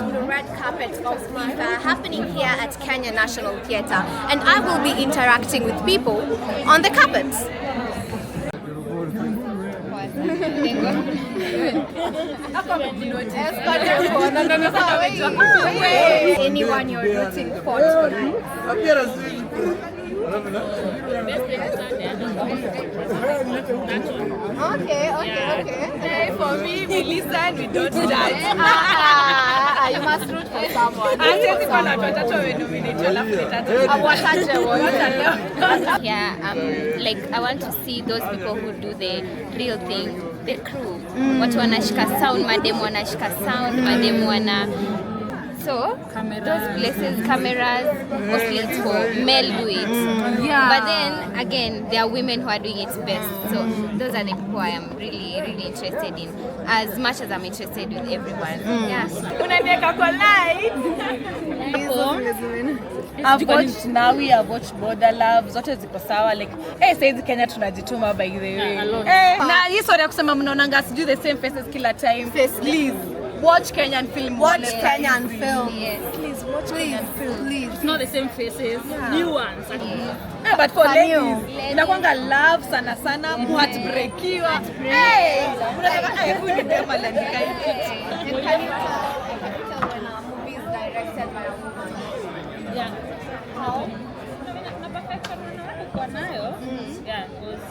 the red carpet of FIFA happening here at Kenya National Theatre, and I will be interacting with people on the carpets. Anyone you're rooting for tonight? Okay. For me, we listen, we don't judge. You must root for someone. Like I want to see those people who do the real thing, the crew. Watu wanashika sound, mademu wanashika sound, mademu wana. So those places, cameras, mostly it's for male do it. But then again, there are women who are doing it best. So those are the people I am really, really interested in. As much as I'm interested with everyone. I've watched Nawi, I've watched Border Love, zote ziko sawa like saizi Kenya tunajituma by the way. Na hii story ya kusema mnaonanga sijui the same faces kila time. Please watch Kenyan film. Watch Kenyan film. Yes. Please watch Kenyan film. Please. It's not the same faces, new ones. Yeah, but for ladies, inakwanga love sana sana, muhatbreakiwa. Unataka huyu ni dema landika hivi. Yeah. How? Na perfection unakuwa nayo. Yeah, because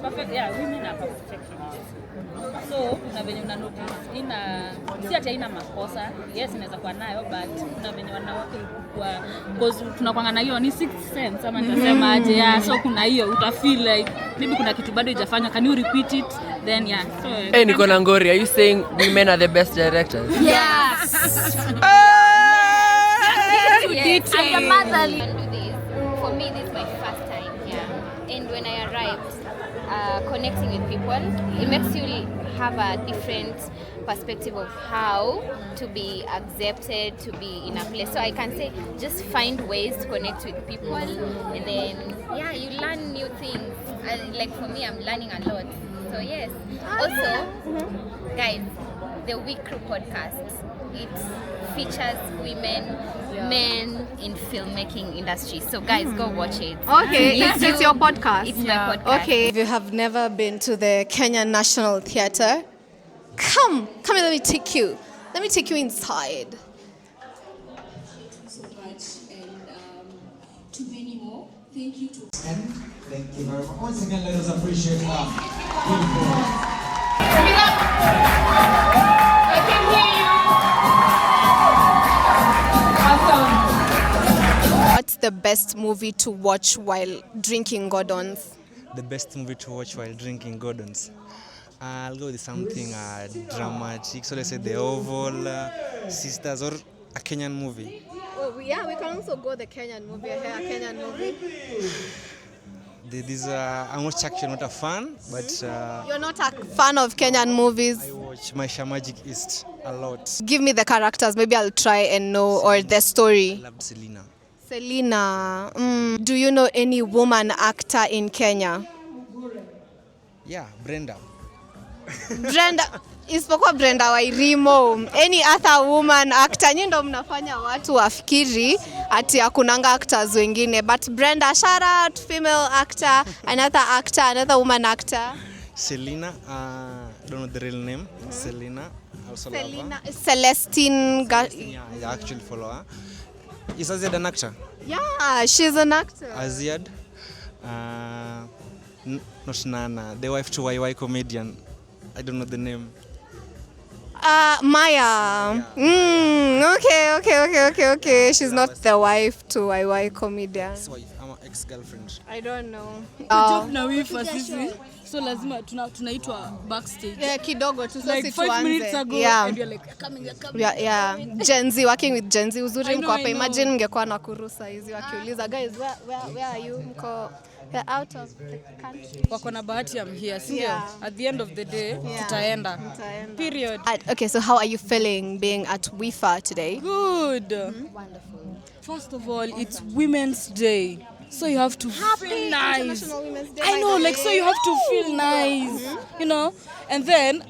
perfect. Yeah, women are perfectionists. So kuna venye una notice si ati haina makosa. Yes, inaweza kuwa nayo, but kuna venye wanawake kwa because tunakwanga na hiyo ni sixth sense ama nitasema aje. Yeah, so kuna hiyo uta feel like maybe kuna kitu bado hujafanya. Can you repeat it? Then yeah. So hey, Niko Ngori, are you saying women are the best directors? Yes. Yes. I'm your mother. For me, this is my first time here, and when I arrived, connecting with people, it makes you have a different perspective of how to be accepted, to be in a place. So I can say, just find ways to connect with people, and then you learn new things. Like for me, I'm learning a lot. So yes. Also, guys, the Week Crew podcast. It features women, men in filmmaking industry. So guys, go watch it. Okay, it's your podcast. It's my podcast. Okay, if you have never been to the Kenya National Theatre, come and let me take you inside. So much, and to many more. Thank you to. Thank you very much. Once again, let us appreciate What's the best movie to watch while drinking Gordon's? The best movie to watch while drinking Gordon's. I'll go with something dramatic. So let's say The Oval, Sisters, or a Kenyan movie. Oh, yeah, we can also go the Kenyan movie. A Kenyan movie. I'm actually not a fan, but You're not a fan of Kenyan movies? I watch Maisha Magic East a lot. Give me the characters. Maybe I'll try and know, or the story. I loved Selena. Selena. Do you know any woman actor in Kenya? Yeah, Brenda. Isipokuwa Brenda Wairimo. Any other woman actor? Nyinyi ndo mnafanya watu wafikiri ati hakunanga actors wengine. But Brenda, shout out, female actor, another woman actor. Selena, don't know the real name. Selena, also Selena, Celestine. Yeah, I actually follow her. Is Aziad an actor? Yeah, she's an actor. Aziad, not Nana, the wife to YY comedian. I don't know the name. Maya. Okay. She's not the wife to YY comedian. His wife, I'm ex-girlfriend. I don't know. Job na wifa sisi. So lazima tunaitwa backstage. Yeah, kidogo tu like 5 minutes ago. Yeah. And you're like coming. Yeah. Gen Z, working with Gen Z. Uzuri mko hapa. I know. Imagine mngekuwa na kurusa hizi wakiuliza, guys, where are you? Mko we're out of the country. Wako na bahati I'm here, si ndio? Yeah. At the end of the day, tutaenda. Period. Okay, so how are you feeling being at WIFA today? Good. Wonderful. First of all, it's Women's Day. So you have to feel nice. International Women's Day, I know, by the like, so you have to feel nice, you know? And then,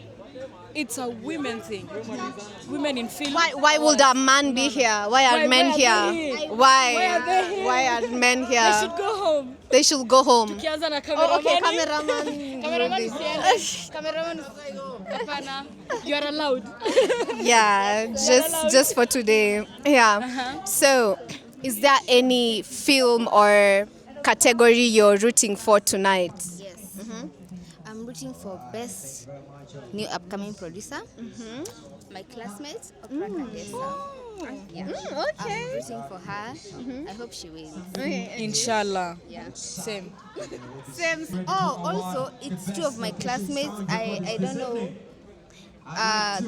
it's a women thing. Women in film. Why would a man be here? Why are men why are here? they here? Why? Why are they here? Why are men They here? should go home. They should go home. Tukianza na Oh, okay, cameraman. cameraman. Cameraman Hapana. You are allowed. Yeah, just for today. Yeah. So, is there any film or category you're rooting for tonight? Yes. I'm rooting for best new upcoming producer. My classmate, Opera Kandesa. Yeah. Okay. I'm rooting for her. I hope she wins. Inshallah. Yeah. Same. Same. Oh, also, it's two of my classmates. I don't know.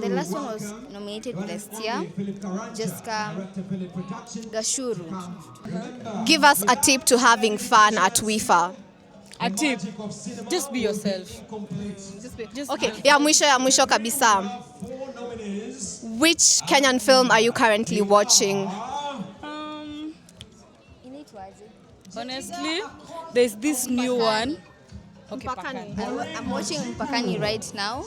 The last one was nominated last year. Jessica Gashuru. Give us a tip to having fun at WIFA. A tip. Just be yourself. Okay, ya mwisho kabisa. Which Kenyan film are you currently watching? Honestly, there's this new one. Okay, Mpakani. I'm watching Mpakani right now.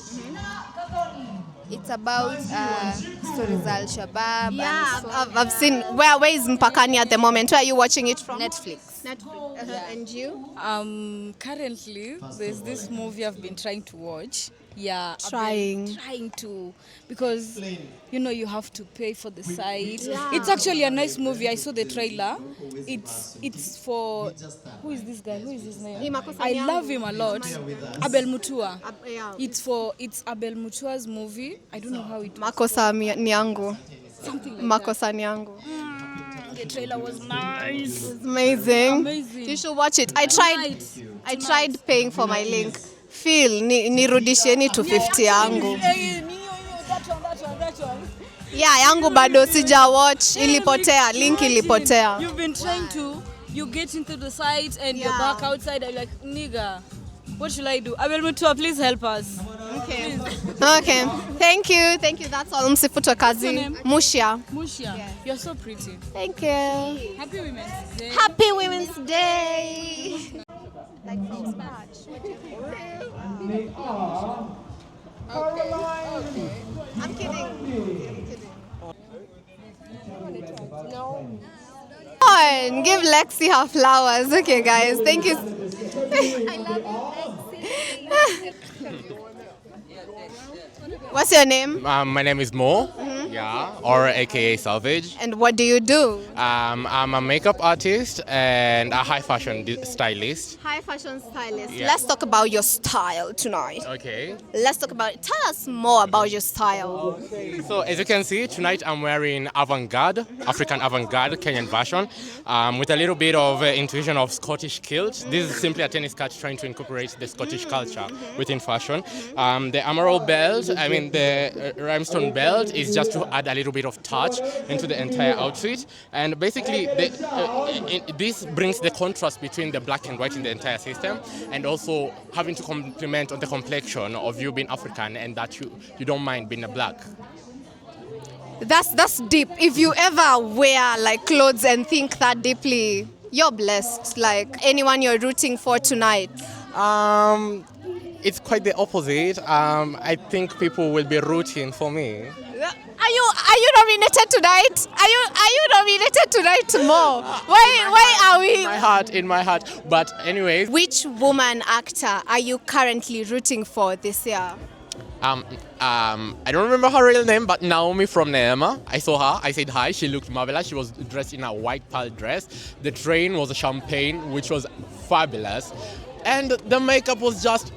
It's about stories Al Shabaab. Yeah, and so I've seen. Where is Mpakani at the moment? Where are you watching it from? Netflix. Netflix. And you? Currently, there's this movie I've been trying to watch. Yeah, I've Trying. been trying to, because you have to pay for the site. It's actually a nice movie. I saw the trailer. It's for, who is this guy? Who is his name? I love him a lot. Abel Mutua. Yeah. It's Abel Mutua's movie. I don't know how it. Makosa ni yangu. Something like Makosa ni yangu. that. The trailer was nice. Amazing. Amazing. You should watch it. I tried paying for my link. Phil, nirudisheni to 50 yangu. That one. Yeah, yangu bado sija watch, ilipotea, link ilipotea. You've been trying to, you get into the site and you're back outside and you're like, nigga, what should I do? Abel Mutua, please help us. Okay. Okay. Thank you. That's all. Msifutwe kazi. Mushia. Mushia, you're so pretty. Thank you. Happy Women's Day. Happy Women's Day. Like from scratch. I'm kidding. No. Come on, give Lexi her flowers. Okay, guys. Thank you. I love you, Lexi. What's your name? My name is Mo, or aka Salvage. And what do you do? I'm a makeup artist and a high fashion stylist. High fashion stylist. Yeah. Let's talk about your style tonight. Okay. Let's talk about it. Tell us more about your style. So as you can see, tonight I'm wearing avant-garde, African avant-garde Kenyan fashion, with a little bit of intuition of Scottish kilt. This is simply a tennis skirt trying to incorporate the Scottish culture within fashion. The Emerald belt, the rhinestone belt is just to add a little bit of touch into the entire outfit. And basically, this brings the contrast between the black and white in the entire system, and also having to complement on the complexion of you being African and that you don't mind being a black. That's deep. If you ever wear like clothes and think that deeply, you're blessed. Like anyone you're rooting for tonight. It's quite the opposite. I think people will be rooting for me. Are you nominated tonight? Are you nominated tonight more? Why are we? In my heart. But anyways. Which woman actor are you currently rooting for this year? I don't remember her real name, but Naomi from Neema. I saw her. I said hi. She looked marvelous. She was dressed in a white pearl dress. The train was a champagne, which was fabulous. And the makeup was just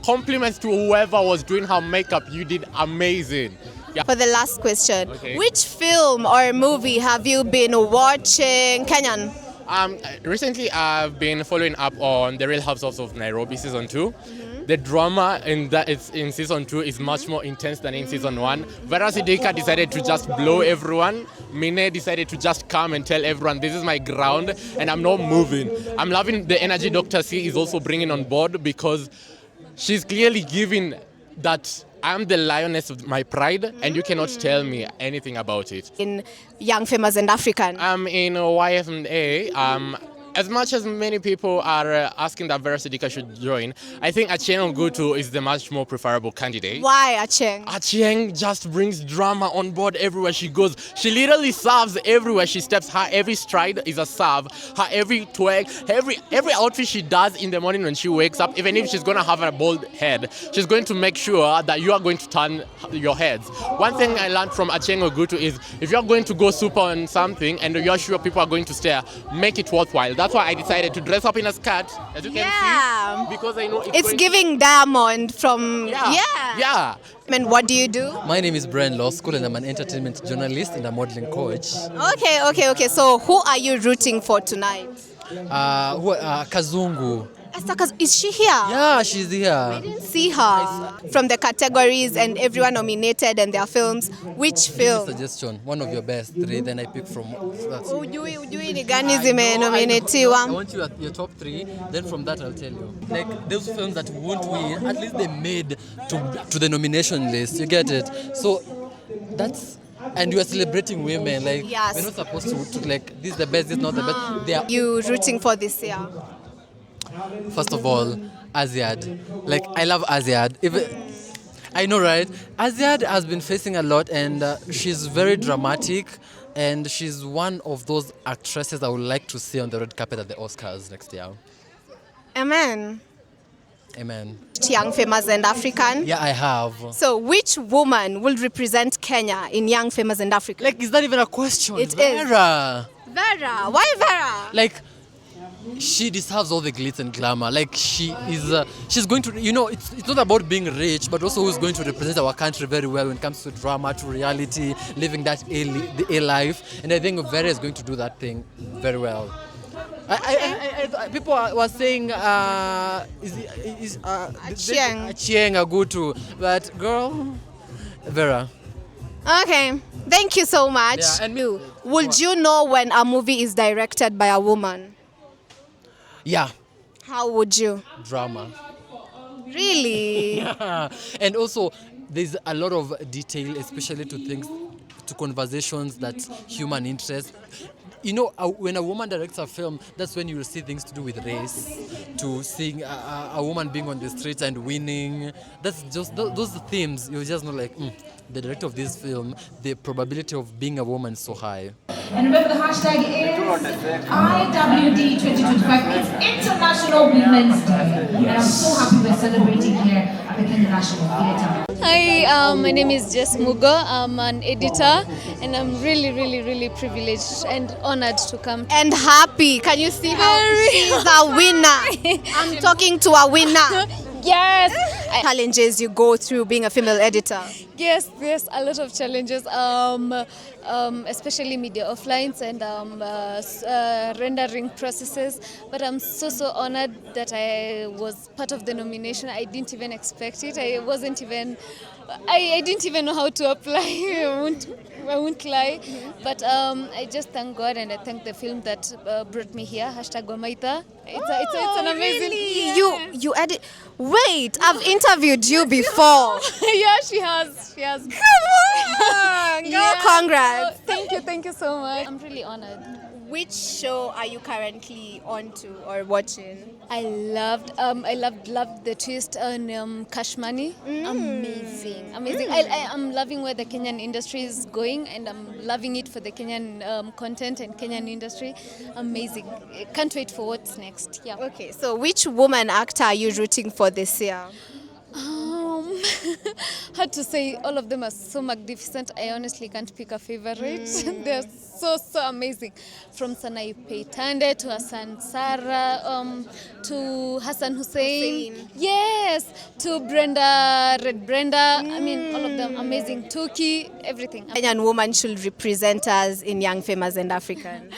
compliments to whoever was doing her makeup. You did amazing. Yeah. For the last question, which film or movie have you been watching? Kenyan? Recently, I've been following up on The Real Housewives of Nairobi season 2. The drama in season 2 is much more intense than in season 1. Vera Sidika decided to just blow everyone. Mine decided to just come and tell everyone, this is my ground and I'm not moving. I'm loving the energy Dr. C is also bringing on board, because she's clearly giving that I'm the lioness of my pride and you cannot tell me anything about it. In Young, Famous and African? In YFA, as much as many people are asking that Vera Sidika should join, I think Achieng Ogutu is the much more preferable candidate. Why Achieng? Achieng just brings drama on board everywhere she goes. She literally serves everywhere she steps. Her every stride is a serve. Her every twag, every outfit she does in the morning when she wakes up, even if she's going to have a bald head, she's going to make sure that you are going to turn your heads. One thing I learned from Achieng Ogutu is if you're going to go super on something and you're sure people are going to stare, make it worthwhile. That's why I decided to dress up in a skirt, as you can see, because I know it's giving Diamond from yeah. And what do you do? My name is Brian Law School and I'm an entertainment journalist and a modeling coach. Okay. So who are you rooting for tonight? Kazungu. Is she here? Yeah, she's here. I didn't see her. From the categories and everyone nominated and their films, which film? Suggestion, one of your best 3, then I pick from that. Ujui ni gani zimenominatiwa? I want you at your top 3, then from that I'll tell you. Like those films that won't win, at least they made to the nomination list. You get it? So that's. And you are celebrating women. Like yes. We're not supposed to like this is the best, this is not the best. They are. You rooting for this year? First of all, Aziad. Like, I love Aziad. I know, right? Aziad has been facing a lot and she's very dramatic and she's one of those actresses I would like to see on the red carpet at the Oscars next year. Amen. Amen. Young, Famous and African? Yeah, I have. So which woman will represent Kenya in Young, Famous and African? Like, is that even a question? It Vera. is. Vera. Why Vera? Like, she deserves all the glitz and glamour. Like she is, she's going to, you know, it's not about being rich, but also who's going to represent our country very well when it comes to drama, to reality, living that the A life. And I think Vera is going to do that thing very well. People were saying, Achieng Ogutu, but girl, Vera. Okay, thank you so much. Yeah, and would you know when a movie is directed by a woman? Yeah. How would you? Drama. Really? Yeah. And also, there's a lot of detail, especially to things, to conversations that human interest. You know, when a woman directs a film, that's when you will see things to do with race, to seeing a woman being on the streets and winning. That's just those themes. You just know, like, the director of this film, the probability of being a woman is so high. And remember, the hashtag is IWD 2025. It's International Women's Day. And I'm so happy we're celebrating here at the Kenya National Theatre. Hi, my name is Jess Mugo. I'm an editor and I'm really privileged and honored to come. And happy. Can you see how she's a winner? I'm talking to a winner. Yes. Challenges you go through being a female editor? Yes, a lot of challenges, especially media offlines and rendering processes. But I'm so honored that I was part of the nomination. I didn't even expect it. I didn't even know how to apply. I won't lie. But I just thank God and I thank the film that brought me here. #Wamaitha. It's an amazing. Really? Yeah. You edit. Wait, I've interviewed you before. Yeah, she has. Come on, girl, congrats. Thank you so much. I'm really honored. Which show are you currently on to or watching? I loved the twist on Cash Money. Amazing. I'm loving where the Kenyan industry is going, and I'm loving it for the Kenyan content and Kenyan industry. Amazing. Can't wait for what's next. Yeah. Okay, so which woman actor are you rooting for this year? Hard to say. All of them are so magnificent. I honestly can't pick a favorite. They're so amazing. From Sanai Peitande to Hassan Sara, to Hassan Hussein. Yes, to Red Brenda. I mean, all of them amazing. Tuki, everything. Kenyan woman should represent us in Young, Famous and African.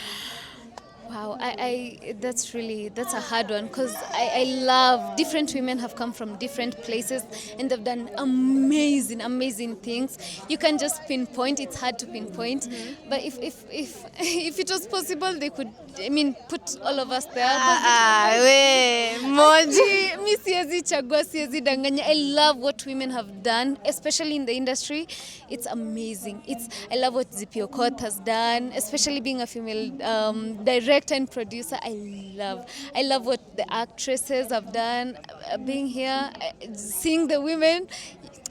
Wow, that's a hard one because I love different women have come from different places and they've done amazing things. You can just pinpoint, it's hard to pinpoint, but if it was possible, they could, put all of us there. Siwezi chagua, siwezi danganya. I love what women have done, especially in the industry. It's amazing. I love what Zippy Okoth has done, especially being a female director. and producer. I love what the actresses have done. Being here, seeing the women.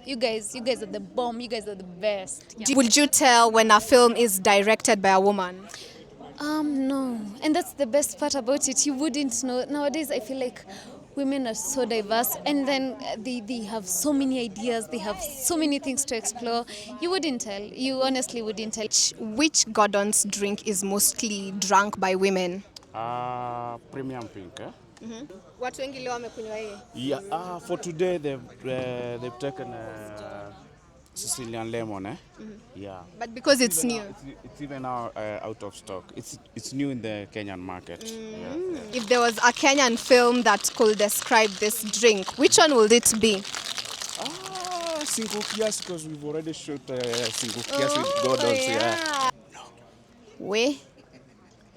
You guys are the bomb. You guys are the best. Would you tell when a film is directed by a woman? No. And that's the best part about it. You wouldn't know. Nowadays, I feel like women are so diverse, and then they have so many ideas. They have so many things to explore. You wouldn't tell. You honestly wouldn't tell. Which Gordon's drink is mostly drunk by women? Premium pink, eh? Watu wengi leo wamekunywa hii. Yeah, for today they've taken Sicilian lemon, eh? Yeah. But because it's new. It's even now out of stock. It's new in the Kenyan market. Yeah. If there was a Kenyan film that could describe this drink, which one would it be? Single Kias, because we've already shot Single Kias with Gordon's. Yeah. We.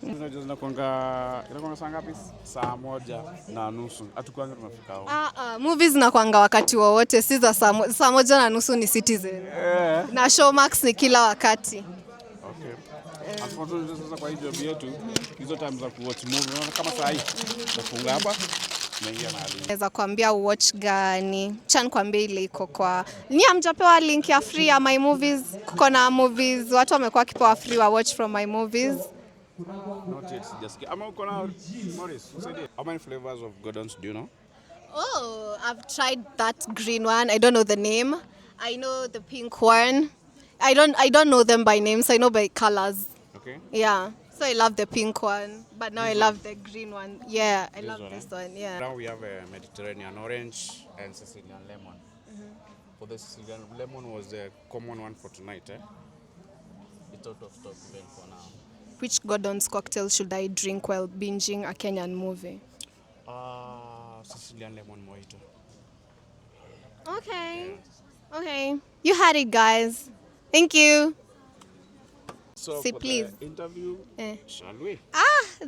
Inakwanga saa ngapi? Saa 1:30. Hatukuanga tunafika huko. Movies zinakwanga wakati wowote, si za saa 1:30 ni Citizen. Na Showmax ni kila wakati. Okay. Unfortunately sasa kwa hii job yetu, hizo time za kuwatch movie, kama saa hii nafunga hapa. Naweza kuambia watch gani? Chan kuambia ile iko kwa. Ni hamjapewa link ya free ya My Movies. Kuko na movies watu wamekuwa kipewa free wa watch from My Movies. Not yet, just Morris, how many flavors of Gordon's do you know? Oh, I've tried that green one. I don't know the name. I know the pink one. I don't know them by names. I know by colors. Okay. Yeah. So I love the pink one, but now I love the green one. Yeah, I love this one. Yeah. Now we have a Mediterranean orange and Sicilian lemon. For the Sicilian lemon was the common one for tonight, eh? It's out of stock even for now. Which Gordon's cocktail should I drink while binging a Kenyan movie? Sicilian lemon mojito. Okay. Okay. You had it, guys. Thank you. So say for please. The interview, shall we?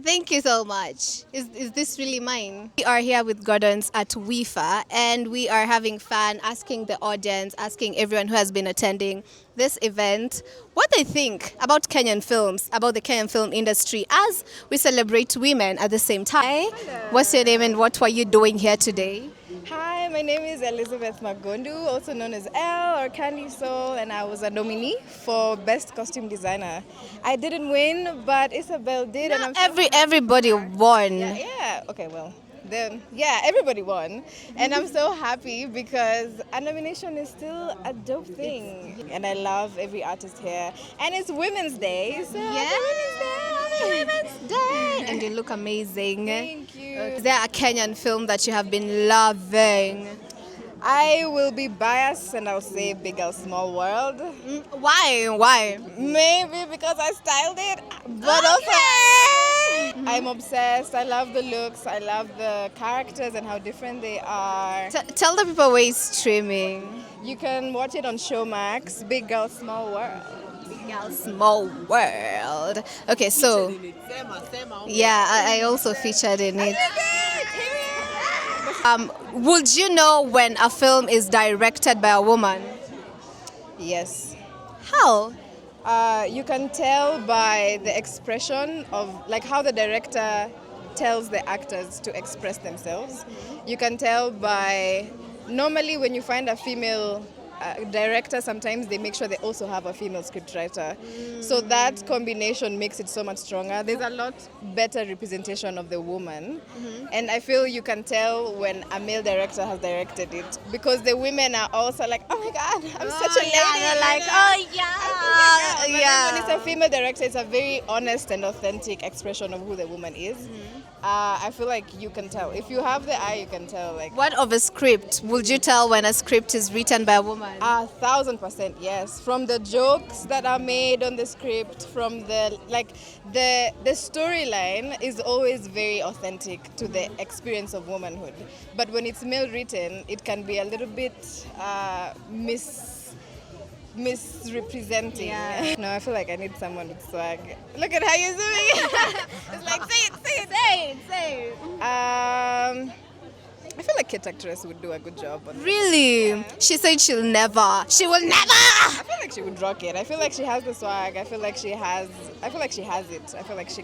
Thank you so much. Is this really mine? We are here with Gordon's at WIFA, and we are having fun asking the audience, asking everyone who has been attending this event what they think about Kenyan films, about the Kenyan film industry as we celebrate women at the same time. Hello. What's your name and what were you doing here today? Hi, my name is Elizabeth Magondu, also known as Elle or Candy Soul, and I was a nominee for Best Costume Designer. I didn't win, but Isabel did, and I'm everybody won. Yeah. Okay, well, then everybody won, and I'm so happy because a nomination is still a dope thing, and I love every artist here, and it's Women's Day, so Happy Women's Day! And you look amazing. Thank you. Is there a Kenyan film that you have been loving? I will be biased and I'll say Big Girl Small World. Why? Maybe because I styled it, but also I'm obsessed. I love the looks, I love the characters and how different they are. Tell the people where it's streaming. You can watch it on Showmax, Big Girl Small World. Big Girl Small World. Okay, so yeah, I also featured in it. Would you know when a film is directed by a woman? Yes. How? You can tell by the expression of, like, how the director tells the actors to express themselves. You can tell by, normally when you find a female director, sometimes they make sure they also have a female scriptwriter. So that combination makes it so much stronger. There's a lot better representation of the woman. And I feel you can tell when a male director has directed it because the women are also like, oh my God, I'm such a lady. They're like, oh yeah. Yeah. When it's a female director, it's a very honest and authentic expression of who the woman is. I feel like you can tell. If you have the eye, you can tell. Like, what of a script? Would you tell when a script is written by a woman? 1,000% yes. From the jokes that are made on the script, from the storyline is always very authentic to the experience of womanhood. But when it's male written, it can be a little bit misrepresenting. Yeah. No, I feel like I need someone with swag. Look at how you're doing it. It's like, say it. Say it. I feel like Kate actress would do a good job on Really? She said she will never. I feel like she would rock it. I feel like she has the swag. I feel like she has it. I feel like she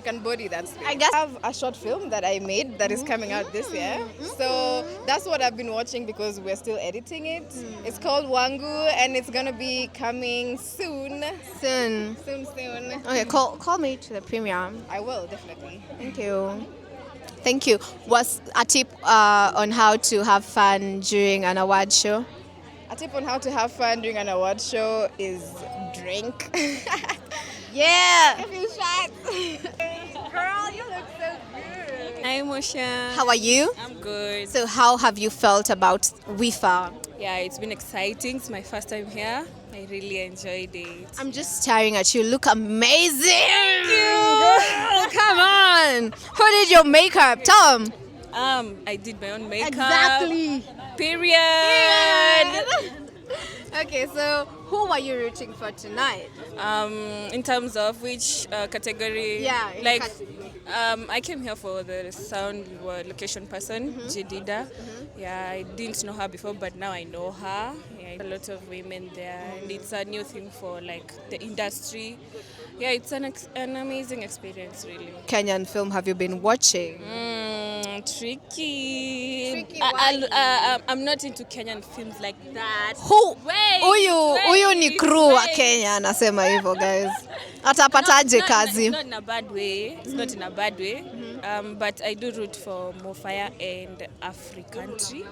can body that space. I guess I have a short film that I made that is coming out this year. So that's what I've been watching because we're still editing it. It's called Wangu and it's gonna be coming soon. Soon. Okay, call me to the premiere. I will, definitely. Thank you. What's a tip on how to have fun during an award show? A tip on how to have fun during an award show is drink. Yeah. A few shots. Girl, you look so good. Hi, Mosha. How are you? I'm good. So how have you felt about WIFA? Yeah, it's been exciting. It's my first time here. I really enjoyed it. I'm just staring at you. Look amazing. Thank you. Girl, come on. Who did your makeup? Tom. I did my own makeup. Exactly. Period. Okay, so who were you rooting for tonight? In terms of which category? Yeah, like I came here for the sound location person, Jedida. Yeah, I didn't know her before, but now I know her. Yeah, a lot of women there, and it's a new thing for like the industry. Yeah, it's an amazing experience, really. Kenyan film have you been watching? Tricky. I'm not into Kenyan films like that. Huyu ni crew wa Kenya anasema hivyo, guys. Atapataje kazi? It's not in a bad way. It's not in a bad way. But I do root for Mofire and Africountry.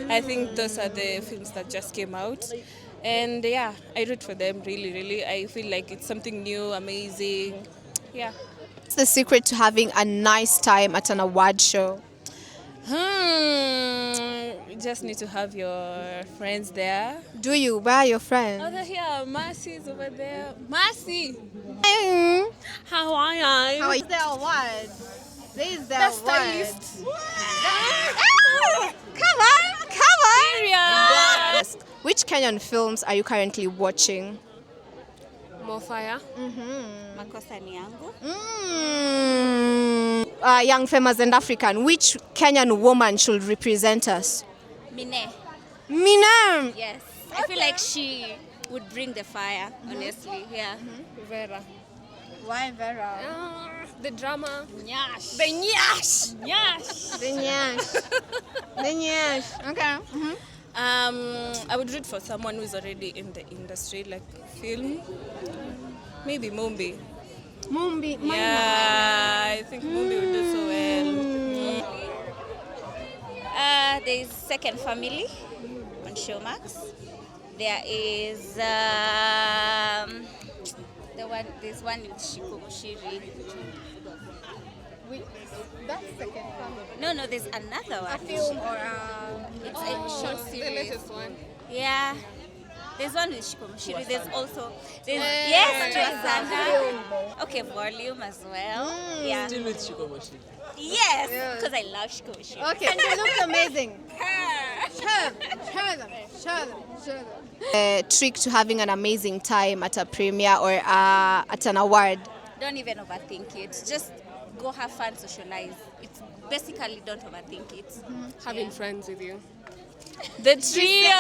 I think those are the films that just came out. And yeah, I root for them, really, really. I feel like it's something new, amazing. Yeah. What's the secret to having a nice time at an award show? You just need to have your friends there. Do you? Where are your friends? Over here, Mercy's over there. Mercy! How are you? How is the award? This is the award. Stylist. Come on! Yes. Which Kenyan films are you currently watching? Mofire. Makosa ni yangu. Young, Famous and African. Which Kenyan woman should represent us? Mine. Mine. Yes. I feel like she would bring the fire, honestly. Yeah. Vera. Why Vera? The drama. Nyash. The nyash. Nyash. The nyash. The nyash. Okay. I would root for someone who's already in the industry, like film. Maybe Mumbi. Mumbi. Yeah, I think Mumbi would do so well. There's Second Family on Showmax. There is there's one with Shiko Mushiri. That's Second Family. No, there's another one. A film or it's a short series. The latest one. Yeah. There's one with Shiko Mushiri. There's also yes, okay, Volume as well. Yeah. Still with Shiko Mushiri. Yes, because I love Shiko Mushiri. Okay. And they look amazing. Show them. Trick to having an amazing time at a premiere or at an award. Don't even overthink it. Just go have fun, socialize. It's basically don't overthink it. Having friends with you. The trio!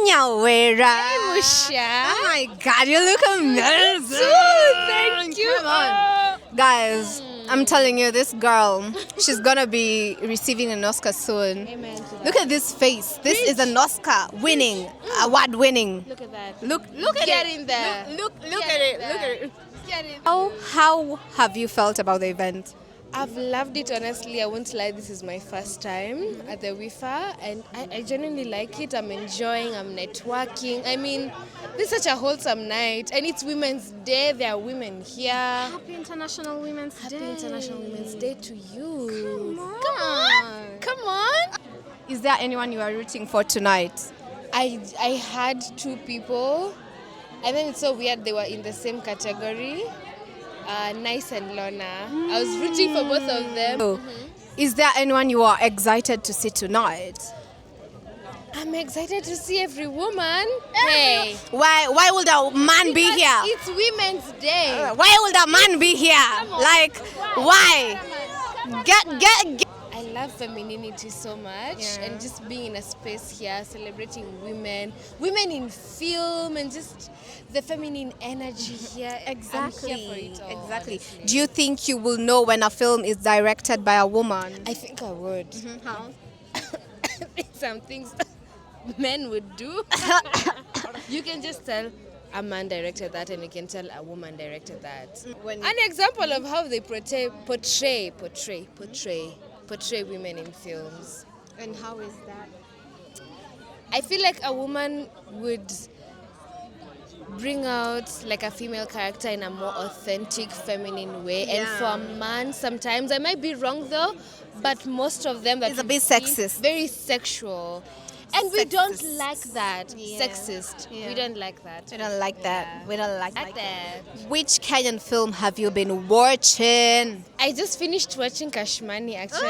Nyawera. Hey, Musha. Oh my God, you look amazing. Thank you. Come on. Guys, I'm telling you, this girl, she's gonna be receiving an Oscar soon. Amen to that. Look at this face. This is an Oscar winning, award winning. Look at that. Look at Get it. in there. Look at it. How have you felt about the event? I've loved it, honestly. I won't lie, this is my first time at the WIFA, and I genuinely like it. I'm enjoying, I'm networking. I mean, this is such a wholesome night, and it's Women's Day. There are women here. Happy International Women's Day. Happy International Women's Day to you. Come on. Is there anyone you are rooting for tonight? I had two people, and then it's so weird they were in the same category. Nice and Lorna. I was rooting for both of them. Is there anyone you are excited to see tonight? I'm excited to see every woman. Hey. Why would a man be here? It's Women's Day. Why would a man be here? Like, why? Get. I I love femininity so much, and just being in a space here celebrating women in film, and just the feminine energy here. Exactly. I'm here for it all, Exactly. honestly. Do you think you will know when a film is directed by a woman? I think I would. How? Some things men would do. You can just tell a man directed that, and you can tell a woman directed that. An example of how they portray women in films. And how is that? I feel like a woman would bring out like a female character in a more authentic, feminine way. And for a man, sometimes, I might be wrong though, but most of them that it's a bit sexist, very sexual. And we don't like that. Yeah. Sexist. Yeah. We don't like that. We don't like that. Yeah. We don't like that. Which Kenyan film have you been watching? I just finished watching Kashmani actually.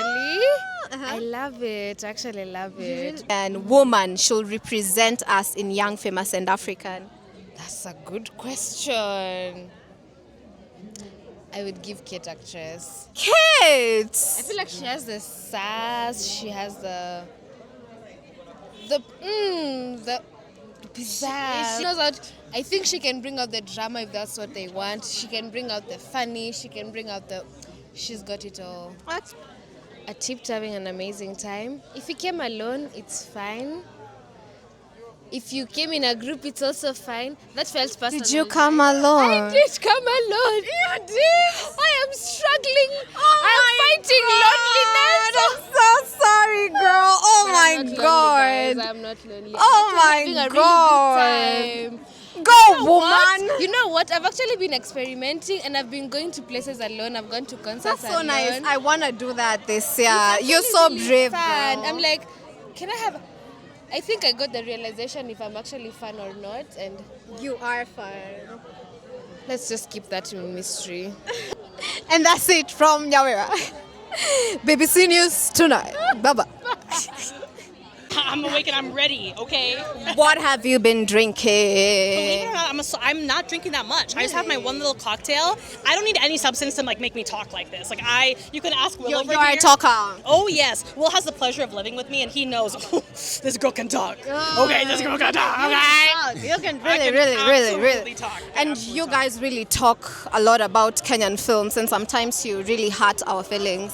I love it. Actually love it. And woman should represent us in Young, Famous and African. That's a good question. I would give Kate actress. Kate! I feel like she has the sass. She has the pizzazz. She knows how I think she can bring out the drama if that's what they want. She can bring out the funny. She can bring out the... She's got it all. What? A tip to having an amazing time. If you came alone, it's fine. If you came in a group, it's also fine. That felt personal. Did you come alone? I did come alone. You did? I am struggling. I'm fighting loneliness. I'm so sorry, girl. Oh But my I'm not God. lonely, guys. I'm not lonely. Oh I'm my having a God. really good time. Go, You know what? woman. You know what? I've actually been experimenting, and I've been going to places alone. I've gone to concerts That's so alone. nice. I want to do that this year. It's You're actually so really brave, fun. girl. I'm like, can I have... I think I got the realization if I'm actually fun or not, and... You are fun. Let's just keep that a mystery. And that's it from Nyawera. BBC News tonight. Bye-bye. I'm awake and I'm ready, okay? What have you been Believe drinking? it or not, I'm not drinking that much. I just have my one little cocktail. I don't need any substance to make me talk like this. You can ask Will over You are here. a talker. Oh yes, Will has the pleasure of living with me, and he knows this girl can talk. Okay, this girl can talk. Okay, you can I really talk. And you guys really talk a lot about Kenyan films, and sometimes you really hurt our feelings.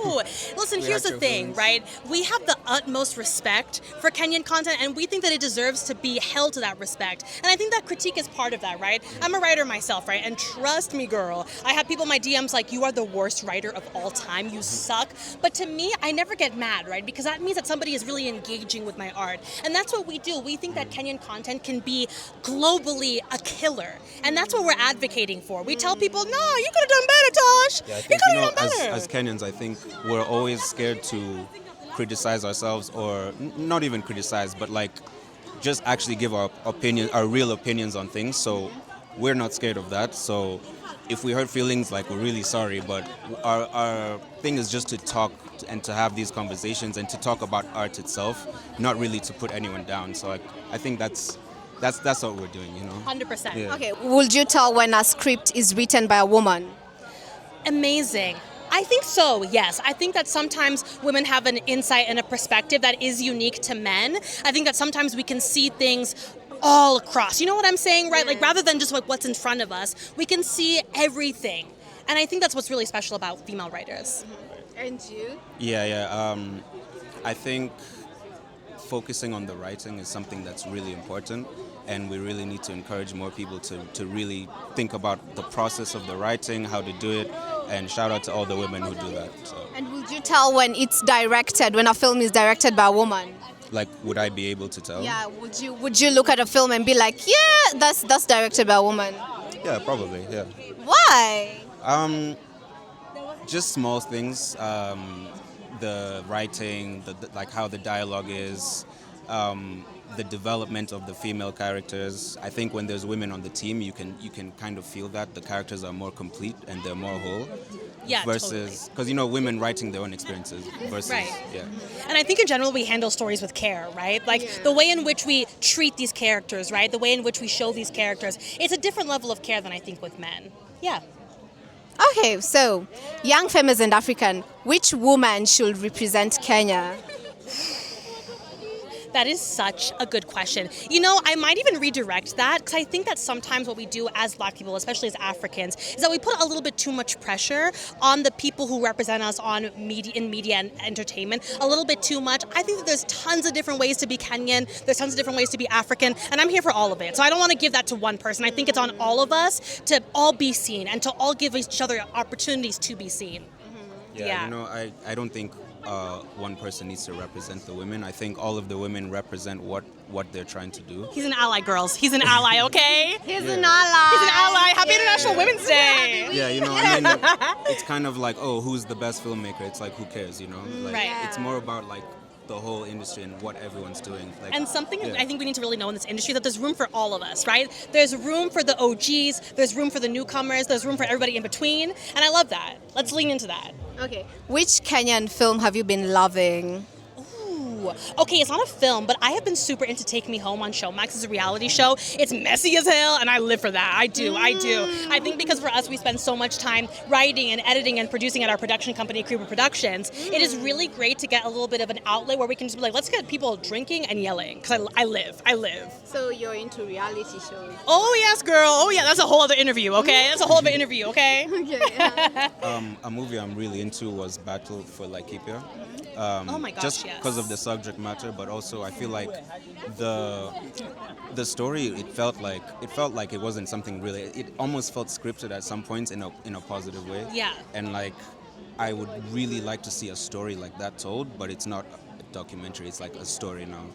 No. Listen, We here's hurt the your thing, feelings. right? We have the utmost respect for Kenyan content, and we think that it deserves to be held to that respect. And I think that critique is part of that, right? I'm a writer myself, right? And trust me, girl, I have people in my DMs like, you are the worst writer of all time. You suck. But to me, I never get mad, right? Because that means that somebody is really engaging with my art. And that's what we do. We think that Kenyan content can be globally a killer. And that's what we're advocating for. We tell people, no, you could have done better, Tosh. Yeah, I You think, could have done better. as Kenyans, I think we're always scared to criticize ourselves, or not even criticize, but like just actually give our opinion, our real opinions on things. So we're not scared of that. So if we hurt feelings, like, we're really sorry, but our thing is just to talk and to have these conversations and to talk about art itself, not really to put anyone down. So I think that's what we're doing, you know. 100%. Yeah. Okay, would you tell when a script is written by a woman? Amazing. I think so, yes. I think that sometimes women have an insight and a perspective that is unique to men. I think that sometimes we can see things all across. You know what I'm saying, right? Like, rather than just like what's in front of us, we can see everything. And I think that's what's really special about female writers. And you? Yeah. I think focusing on the writing is something that's really important, and we really need to encourage more people to really think about the process of the writing, how to do it, and shout out to all the women who do that. So, And would you tell when it's directed, when a film is directed by a woman? like, would I be able to tell? Yeah, would you look at a film and be like, yeah, that's directed by a woman? Yeah, probably, yeah. Why? Just small things, the writing, like how the dialogue is, the development of the female characters. I think when there's women on the team, you can kind of feel that the characters are more complete and they're more whole. Yeah, versus, because women writing their own experiences versus, Right. yeah. And I think in general we handle stories with care, right? Like the way in which we treat these characters, right? The way in which we show these characters, it's a different level of care than I think with men. Yeah. Okay, so Young Famous and African, which woman should represent Kenya? That is such a good question. You know, I might even redirect that because I think that sometimes what we do as Black people, especially as Africans, is that we put a little bit too much pressure on the people who represent us on media and entertainment. A little bit too much. I think that there's tons of different ways to be Kenyan. There's tons of different ways to be African, and I'm here for all of it. So I don't want to give that to one person. I think it's on all of us to all be seen and to all give each other opportunities to be seen. Yeah, you know, I don't think one person needs to represent the women. I think all of the women represent what they're trying to do. He's an ally, girls. He's an ally, okay? He's an ally. He's an ally. Happy International Women's Day. Yeah, you know, I mean, it's kind of like, oh, who's the best filmmaker? It's like, who cares, you know? Like, Right. It's more about like the whole industry and what everyone's doing. Like, And something yeah. I think we need to really know in this industry that there's room for all of us, right? There's room for the OGs, there's room for the newcomers, there's room for everybody in between, and I love that. Let's lean into that. Okay, which Kenyan film have you been loving? Okay, it's not a film, but I have been super into Take Me Home on Showmax. It's a reality show. It's messy as hell, and I live for that. I do. I think because for us, we spend so much time writing and editing and producing at our production company, Creeper Productions. It is really great to get a little bit of an outlet where we can just be like, let's get people drinking and yelling, because I live. So you're into reality shows? Oh, yes, girl. Oh, yeah, that's a whole other interview, okay? That's a whole other interview, okay? A movie I'm really into was Battle for Laikipia. Oh my gosh, just yes. because of the subject matter, but also I feel like the story it felt like it wasn't something really. It almost felt scripted at some points in a positive way. Yeah. And like I would really like to see a story like that told, but it's not a documentary. It's like a story now.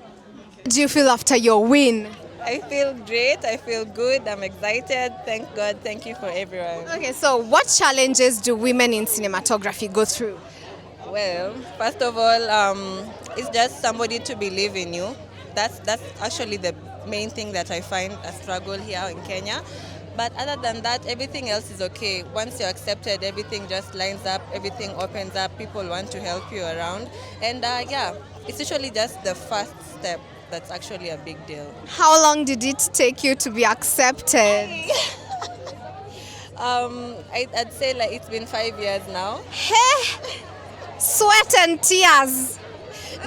How do you feel after your win? I feel great. I feel good. I'm excited. Thank God. Thank you for everyone. Okay, so what challenges do women in cinematography go through? Well, first of all, it's just somebody to believe in you. That's actually the main thing that I find a struggle here in Kenya. But other than that, everything else is okay. Once you're accepted, everything just lines up, everything opens up, people want to help you around. And yeah, it's usually just the first step that's actually a big deal. How long did it take you to be accepted? I'd say like it's been 5 years now. Hey! Sweat and tears.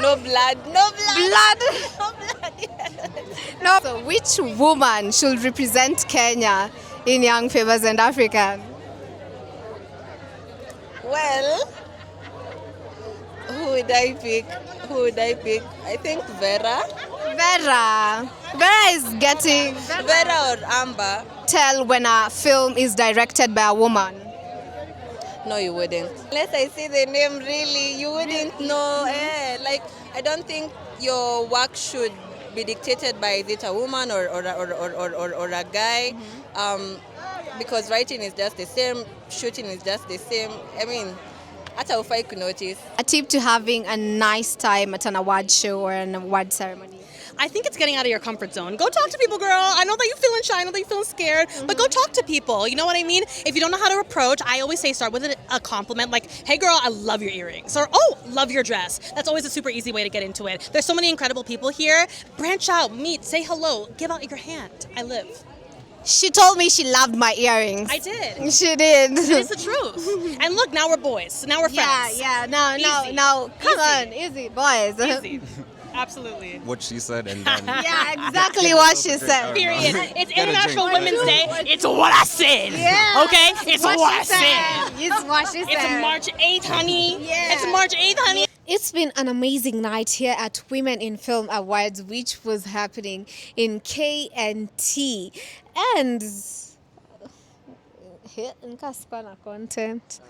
No blood. No blood. Blood. No blood. Yes. No. So which woman should represent Kenya in Young Famous and African? Well, who would I pick? I think Vera. Vera is getting... Vera or Amber. Tell when a film is directed by a woman. No, you wouldn't. Unless I say the name really, you wouldn't know. Like, I don't think your work should be dictated by is it a woman or a guy. Because writing is just the same, shooting is just the same. I mean, hata ufai kunotice. A tip to having a nice time at an award show or an award ceremony. I think it's getting out of your comfort zone. Go talk to people, girl. I know that you're feeling shy, I know that you're feeling scared, but go talk to people. You know what I mean? If you don't know how to approach, I always say start with a compliment like, hey girl, I love your earrings. Or, oh, love your dress. That's always a super easy way to get into it. There's so many incredible people here. Branch out, meet, say hello, give out your hand. I live. She told me she loved my earrings. I did. She did. It's the truth. And look, now we're boys. Now we're friends. Yeah. No. Come on, easy, boys. Easy. Absolutely. What she said and then... Yeah, exactly what she said. Period. It's International Women's Day. It's what I said. Yeah. Okay? It's what I said. It's what she said. It's March 8th, honey. Yeah. It's March 8th, honey. It's been an amazing night here at Women in Film Awards, which was happening in KNT. And here in Kaspana content.